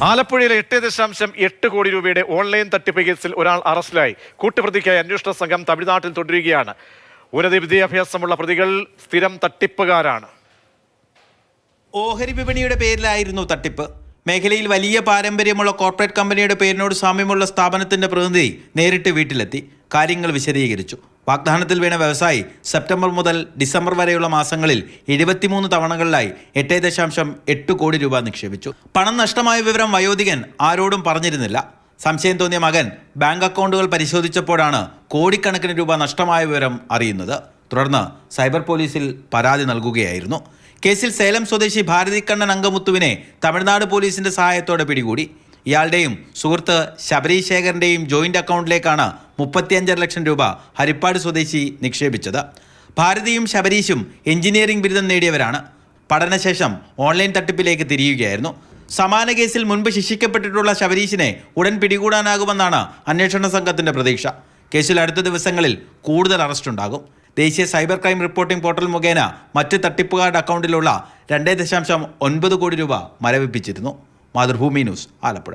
ആലപ്പുഴയിലെ 8.8 കോടി രൂപയുടെ ഓൺലൈൻ തട്ടിപ്പ് കേസിൽ ഒരാൾ അറസ്റ്റിലായി. കൂട്ടുപ്രതിക്കായി അന്വേഷണ സംഘം തമിഴ്നാട്ടിൽ തുടരുകയാണ്. ഉന്നത വിദ്യാഭ്യാസമുള്ള പ്രതികൾ സ്ഥിരം തട്ടിപ്പുകാരാണ്. ഓഹരി വിപണിയുടെ പേരിലായിരുന്നു തട്ടിപ്പ്. മേഖലയിൽ വലിയ പാരമ്പര്യമുള്ള കോർപ്പറേറ്റ് കമ്പനിയുടെ പേരിനോട് സാമ്യമുള്ള സ്ഥാപനത്തിന്റെ പ്രതിനിധി നേരിട്ട് വീട്ടിലെത്തി കാര്യങ്ങൾ വിശദീകരിച്ചു. വാഗ്ദാനത്തിൽ വീണ വ്യവസായി സെപ്റ്റംബർ മുതൽ ഡിസംബർ വരെയുള്ള മാസങ്ങളിൽ 73 തവണകളിലായി 8.8 കോടി രൂപ നിക്ഷേപിച്ചു. പണം നഷ്ടമായ വിവരം വയോധികൻ ആരോടും പറഞ്ഞിരുന്നില്ല. സംശയം തോന്നിയ മകൻ ബാങ്ക് അക്കൗണ്ടുകൾ പരിശോധിച്ചപ്പോഴാണ് കോടിക്കണക്കിന് രൂപ നഷ്ടമായ വിവരം അറിയുന്നത്. തുടർന്ന് സൈബർ പോലീസിൽ പരാതി നൽകുകയായിരുന്നു. കേസിൽ സേലം സ്വദേശി ഭാരതിക്കണ്ണൻ അങ്കമുത്തുവിനെ തമിഴ്നാട് പോലീസിന്റെ സഹായത്തോടെ പിടികൂടി. ഇയാളുടെയും സുഹൃത്ത് ശബരി ശേഖറിന്റെയും ജോയിന്റ് അക്കൗണ്ടിലേക്കാണ് 35 ലക്ഷം രൂപ ഹരിപ്പാട് സ്വദേശി നിക്ഷേപിച്ചത്. ഭാരതിയും ശബരീഷും എഞ്ചിനീയറിംഗ് ബിരുദം നേടിയവരാണ്. പഠനശേഷം ഓൺലൈൻ തട്ടിപ്പിലേക്ക് തിരിയുകയായിരുന്നു. സമാന കേസിൽ മുൻപ് ശിക്ഷിക്കപ്പെട്ടിട്ടുള്ള ശബരീഷിനെ ഉടൻ പിടികൂടാനാകുമെന്നാണ് അന്വേഷണ സംഘത്തിന്റെ പ്രതീക്ഷ. കേസിൽ അടുത്ത ദിവസങ്ങളിൽ കൂടുതൽ അറസ്റ്റ് ഉണ്ടാകും. ദേശീയ സൈബർ ക്രൈം റിപ്പോർട്ടിംഗ് പോർട്ടൽ മുഖേന മറ്റ് തട്ടിപ്പുകാരുടെ അക്കൗണ്ടിലുള്ള 2.9 കോടി രൂപ മരവിപ്പിച്ചിരുന്നു. മാതൃഭൂമി ന്യൂസ്, ആലപ്പുഴ.